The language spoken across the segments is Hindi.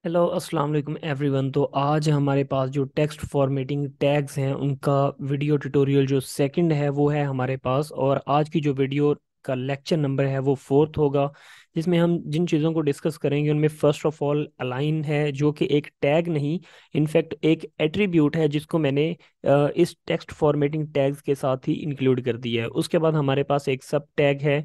हेलो अस्सलाम वालेकुम एवरीवन। तो आज हमारे पास जो टेक्स्ट फॉर्मेटिंग टैग्स हैं उनका वीडियो ट्यूटोरियल जो सेकंड है वो है हमारे पास। और आज की जो वीडियो का लेक्चर नंबर है वो फोर्थ होगा, जिसमें हम जिन चीज़ों को डिस्कस करेंगे उनमें फर्स्ट ऑफ ऑल अलाइन है, जो कि एक टैग नहीं, इनफैक्ट एक एट्रीब्यूट है जिसको मैंने इस टेक्स्ट फॉर्मेटिंग टैग्स के साथ ही इंक्लूड कर दिया है। उसके बाद हमारे पास एक सब टैग है,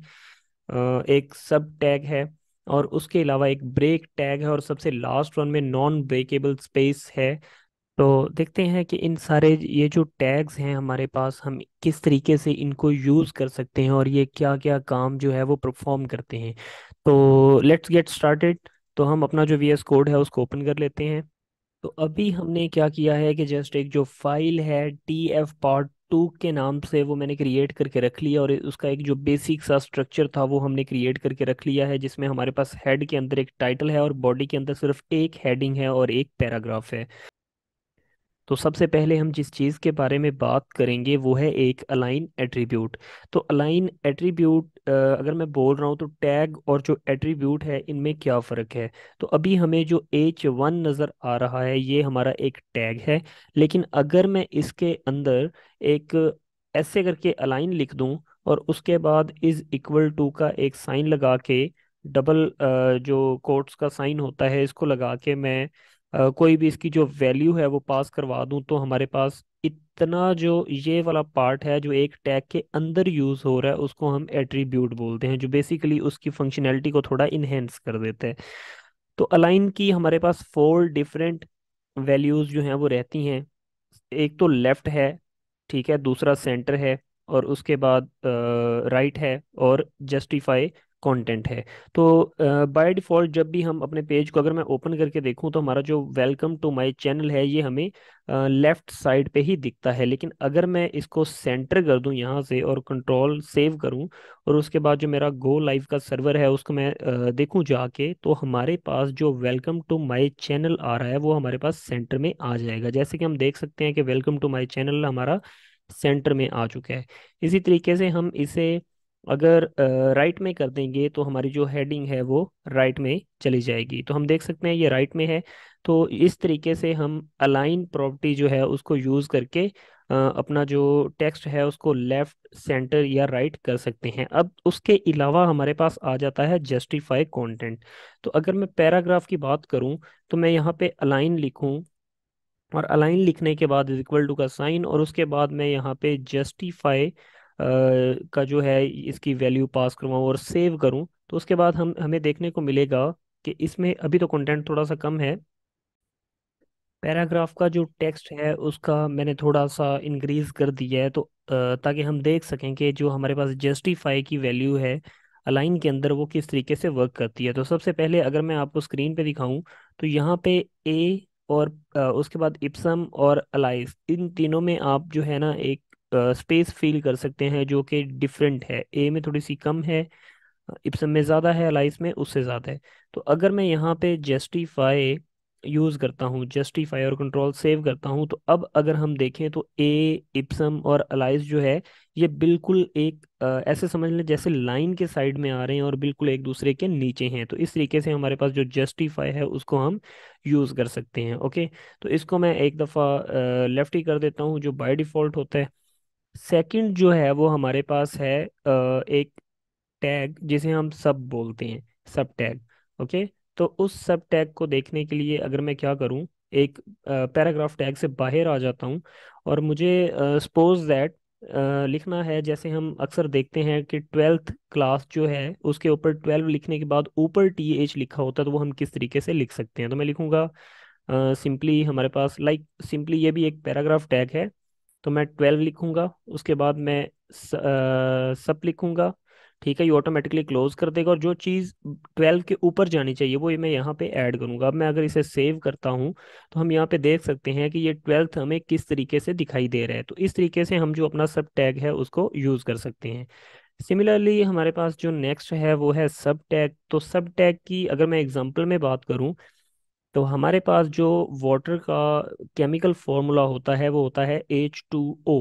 एक सब टैग है, और उसके अलावा एक ब्रेक टैग है, और सबसे लास्ट वन में नॉन ब्रेकेबल स्पेस है। तो देखते हैं कि इन सारे ये जो टैग्स हैं हमारे पास, हम किस तरीके से इनको यूज़ कर सकते हैं और ये क्या क्या काम जो है वो परफॉर्म करते हैं। तो लेट्स गेट स्टार्टेड। तो हम अपना जो वीएस कोड है उसको ओपन कर लेते हैं। तो अभी हमने क्या किया है कि जस्ट एक जो फाइल है TF part 2 के नाम से वो मैंने क्रिएट करके रख लिया, और उसका एक जो बेसिक सा स्ट्रक्चर था वो हमने क्रिएट करके रख लिया है, जिसमें हमारे पास हेड के अंदर एक टाइटल है और बॉडी के अंदर सिर्फ एक हेडिंग है और एक पैराग्राफ है। तो सबसे पहले हम जिस चीज़ के बारे में बात करेंगे वो है एक अलाइन एट्रीब्यूट। तो अलाइन एट्रीब्यूट अगर मैं बोल रहा हूँ तो टैग और जो एट्रीब्यूट है इनमें क्या फ़र्क है। तो अभी हमें जो H1 नज़र आ रहा है ये हमारा एक टैग है, लेकिन अगर मैं इसके अंदर एक ऐसे करके अलाइन लिख दूं और उसके बाद इज इक्वल टू का एक साइन लगा के, डबल जो कोट्स का साइन होता है इसको लगा के मैं कोई भी इसकी जो वैल्यू है वो पास करवा दूं, तो हमारे पास इतना जो ये वाला पार्ट है जो एक टैग के अंदर यूज हो रहा है उसको हम एट्रीब्यूट बोलते हैं, जो बेसिकली उसकी फंक्शनैलिटी को थोड़ा इनहेंस कर देते हैं। तो अलाइन की हमारे पास फोर डिफरेंट वैल्यूज जो हैं वो रहती हैं। एक तो लेफ्ट है, ठीक है, दूसरा सेंटर है, और उसके बाद राइट है, और जस्टिफाई कंटेंट है। तो बाय डिफॉल्ट जब भी हम अपने पेज को अगर मैं ओपन करके देखूं तो हमारा जो वेलकम टू माय चैनल है ये हमें लेफ्ट साइड पे ही दिखता है, लेकिन अगर मैं इसको सेंटर कर दूं यहाँ से और कंट्रोल सेव करूं और उसके बाद जो मेरा गो लाइव का सर्वर है उसको मैं देखूं जाके, तो हमारे पास जो वेलकम टू माय चैनल आ रहा है वो हमारे पास सेंटर में आ जाएगा। जैसे कि हम देख सकते हैं कि वेलकम टू माय चैनल हमारा सेंटर में आ चुका है। इसी तरीके से हम इसे अगर राइट में कर देंगे तो हमारी जो हेडिंग है वो राइट में चली जाएगी। तो हम देख सकते हैं ये राइट में है। तो इस तरीके से हम अलाइन प्रॉपर्टी जो है उसको यूज़ करके अपना जो टेक्स्ट है उसको लेफ्ट सेंटर या राइट कर सकते हैं। अब उसके अलावा हमारे पास आ जाता है जस्टिफाई कंटेंट। तो अगर मैं पैराग्राफ की बात करूं तो मैं यहाँ पे अलाइन लिखूं, और अलाइन लिखने के बाद इज इक्वल टू का साइन, और उसके बाद मैं यहाँ पे जस्टिफाई का जो है इसकी वैल्यू पास करवाऊँ और सेव करूँ, तो उसके बाद हमें देखने को मिलेगा कि इसमें अभी तो कंटेंट थोड़ा सा कम है। पैराग्राफ का जो टेक्स्ट है उसका मैंने थोड़ा सा इंक्रीज कर दिया है, तो ताकि हम देख सकें कि जो हमारे पास जस्टिफाई की वैल्यू है अलाइन के अंदर वो किस तरीके से वर्क करती है। तो सबसे पहले अगर मैं आपको स्क्रीन पे दिखाऊं तो यहाँ पे ए और उसके बाद इप्सम और अलाइस, इन तीनों में आप जो है ना एक स्पेस फील कर सकते हैं जो कि डिफरेंट है। ए में थोड़ी सी कम है, इप्सम में ज़्यादा है, अलाइस में उससे ज़्यादा है। तो अगर मैं यहाँ पे जस्टिफाई यूज़ करता हूँ, जस्टिफाई और कंट्रोल सेव करता हूँ, तो अब अगर हम देखें तो ए, इप्सम और अलाइस जो है ये बिल्कुल एक ऐसे समझ लें जैसे लाइन के साइड में आ रहे हैं और बिल्कुल एक दूसरे के नीचे हैं। तो इस तरीके से हमारे पास जो जस्टिफाई है उसको हम यूज़ कर सकते हैं। ओके, तो इसको मैं एक दफ़ा लेफ्ट ही कर देता हूँ जो बाय डिफ़ॉल्ट होता है। सेकंड जो है वो हमारे पास है एक टैग जिसे हम सब बोलते हैं, सब टैग। ओके, तो उस सब टैग को देखने के लिए अगर मैं क्या करूं, एक पैराग्राफ टैग से बाहर आ जाता हूं, और मुझे सपोज दैट लिखना है, जैसे हम अक्सर देखते हैं कि ट्वेल्थ क्लास जो है उसके ऊपर 12 लिखने के बाद ऊपर TH लिखा होता है, तो वो हम किस तरीके से लिख सकते हैं। तो मैं लिखूंगा सिंपली, हमारे पास लाइक सिंपली ये भी एक पैराग्राफ टैग है, तो मैं 12 लिखूंगा, उसके बाद मैं सब लिखूंगा। ठीक है, ये ऑटोमेटिकली क्लोज कर देगा, और जो चीज़ 12 के ऊपर जानी चाहिए वो मैं यहाँ पे ऐड करूंगा। अब मैं अगर इसे सेव करता हूँ तो हम यहाँ पे देख सकते हैं कि ये 12th हमें किस तरीके से दिखाई दे रहा है। तो इस तरीके से हम जो अपना सब टैग है उसको यूज़ कर सकते हैं। सिमिलरली हमारे पास जो नेक्स्ट है वो है सब टैग। तो सब टैग की अगर मैं एग्जांपल में बात करूँ तो हमारे पास जो वाटर का केमिकल फॉर्मूला होता है वो होता है H2O,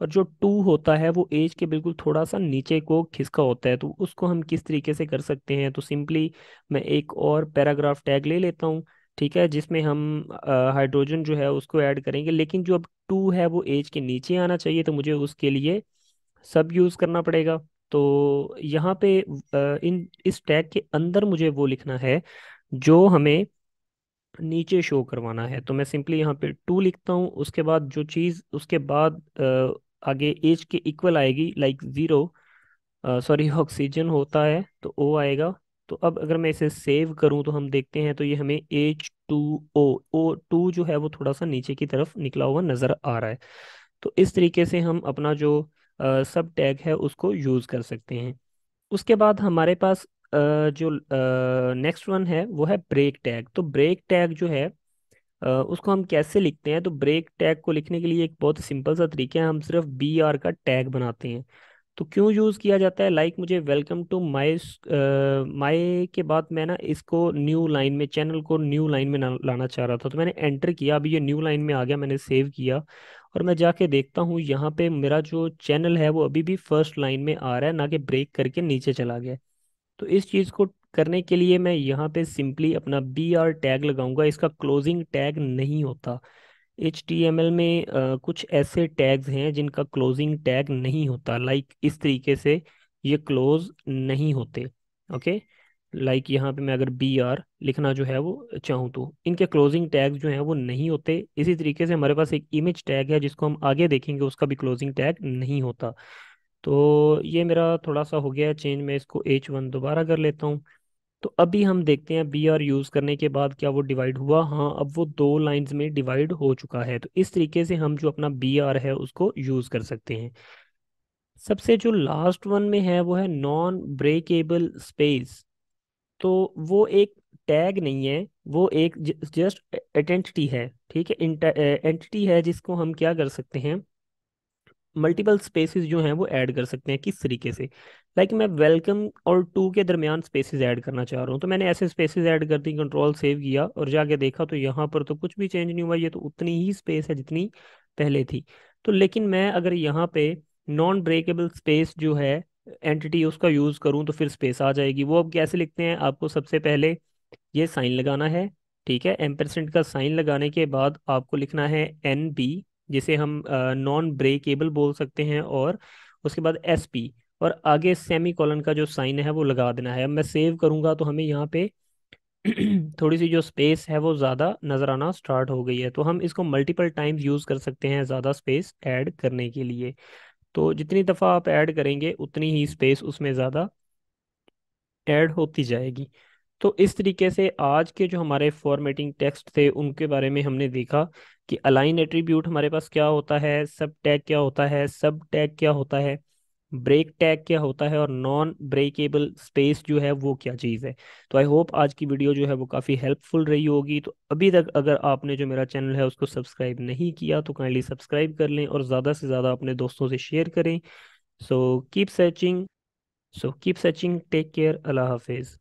और जो टू होता है वो एच के बिल्कुल थोड़ा सा नीचे को खिसका होता है। तो उसको हम किस तरीके से कर सकते हैं, तो सिंपली मैं एक और पैराग्राफ टैग ले लेता हूँ, ठीक है, जिसमें हम हाइड्रोजन जो है उसको ऐड करेंगे, लेकिन जो अब टू है वो एज के नीचे आना चाहिए, तो मुझे उसके लिए सब यूज़ करना पड़ेगा। तो यहाँ पे इन इस टैग के अंदर मुझे वो लिखना है जो हमें नीचे शो करवाना है। तो मैं सिंपली यहाँ पे टू लिखता हूँ, उसके बाद जो चीज़ उसके बाद आगे एज के इक्वल आएगी, लाइक ज़ीरो, सॉरी ऑक्सीजन होता है तो ओ आएगा। तो अब अगर मैं इसे सेव करूं तो हम देखते हैं, तो ये हमें H2O, O2 जो है वो थोड़ा सा नीचे की तरफ निकला हुआ नज़र आ रहा है। तो इस तरीके से हम अपना जो सब टैग है उसको यूज़ कर सकते हैं। उसके बाद हमारे पास जो नेक्स्ट वन है वो है ब्रेक टैग। तो ब्रेक टैग जो है उसको हम कैसे लिखते हैं? तो ब्रेक टैग को लिखने के लिए एक बहुत सिंपल सा तरीका है, हम सिर्फ BR का टैग बनाते हैं। तो क्यों यूज़ किया जाता है? लाइक मुझे वेलकम टू माई माई के बाद मैं ना इसको न्यू लाइन में, चैनल को न्यू लाइन में लाना चाह रहा था, तो मैंने एंटर किया, अभी ये न्यू लाइन में आ गया, मैंने सेव किया और मैं जाके देखता हूँ यहाँ पे मेरा जो चैनल है वो अभी भी फर्स्ट लाइन में आ रहा है, ना कि ब्रेक करके नीचे चला गया। तो इस चीज़ को करने के लिए मैं यहाँ पे सिंपली अपना BR टैग लगाऊंगा, इसका क्लोजिंग टैग नहीं होता। HTML में कुछ ऐसे टैग्स हैं जिनका क्लोजिंग टैग नहीं होता, लाइक इस तरीके से ये क्लोज नहीं होते। ओके, लाइक यहाँ पे मैं अगर BR लिखना जो है वो चाहूँ तो इनके क्लोजिंग टैग्स जो हैं वो नहीं होते। इसी तरीके से हमारे पास एक इमेज टैग है जिसको हम आगे देखेंगे, उसका भी क्लोजिंग टैग नहीं होता। तो ये मेरा थोड़ा सा हो गया है चेंज, मैं इसको H1 दोबारा कर लेता हूँ। तो अभी हम देखते हैं BR यूज करने के बाद क्या वो डिवाइड हुआ? हाँ, अब वो दो लाइंस में डिवाइड हो चुका है। तो इस तरीके से हम जो अपना BR है उसको यूज कर सकते हैं। सबसे जो लास्ट वन में है वो है नॉन ब्रेकेबल स्पेस। तो वो एक टैग नहीं है, वो एक जस्ट आइडेंटिटी है। ठीक है, एंटिटी है जिसको हम क्या कर सकते हैं, मल्टीपल स्पेसेस जो हैं वो ऐड कर सकते हैं। किस तरीके से? लाइक मैं वेलकम और टू के दरमियान स्पेसेस ऐड करना चाह रहा हूँ, तो मैंने ऐसे स्पेसेस ऐड कर दी, कंट्रोल सेव किया और जाके देखा तो यहाँ पर तो कुछ भी चेंज नहीं हुआ, ये तो उतनी ही स्पेस है जितनी पहले थी। तो लेकिन मैं अगर यहाँ पे नॉन ब्रेकेबल स्पेस जो है एंटिटी उसका यूज करूँ तो फिर स्पेस आ जाएगी। वो अब कैसे लिखते हैं? आपको सबसे पहले ये साइन लगाना है। ठीक है, एम्परसेंट का साइन लगाने के बाद आपको लिखना है NB, जिसे हम नॉन ब्रेकेबल बोल सकते हैं, और उसके बाद SP, और आगे सेमी कॉलन का जो साइन है वो लगा देना है। अब मैं सेव करूंगा तो हमें यहाँ पे थोड़ी सी जो स्पेस है वो ज़्यादा नज़र आना स्टार्ट हो गई है। तो हम इसको मल्टीपल टाइम्स यूज़ कर सकते हैं ज़्यादा स्पेस ऐड करने के लिए। तो जितनी दफ़ा आप ऐड करेंगे उतनी ही स्पेस उसमें ज़्यादा ऐड होती जाएगी। तो इस तरीके से आज के जो हमारे फॉर्मेटिंग टेक्स्ट थे उनके बारे में हमने देखा कि अलाइन एट्रीब्यूट हमारे पास क्या होता है, सब टैग क्या होता है, सब टैग क्या होता है, ब्रेक टैग क्या होता है, और नॉन ब्रेकेबल स्पेस जो है वो क्या चीज़ है। तो आई होप आज की वीडियो जो है वो काफ़ी हेल्पफुल रही होगी। तो अभी तक अगर आपने जो मेरा चैनल है उसको सब्सक्राइब नहीं किया तो काइंडली सब्सक्राइब कर लें और ज़्यादा से ज़्यादा अपने दोस्तों से शेयर करें। So keep searching, take care, अल्लाह हाफिज़।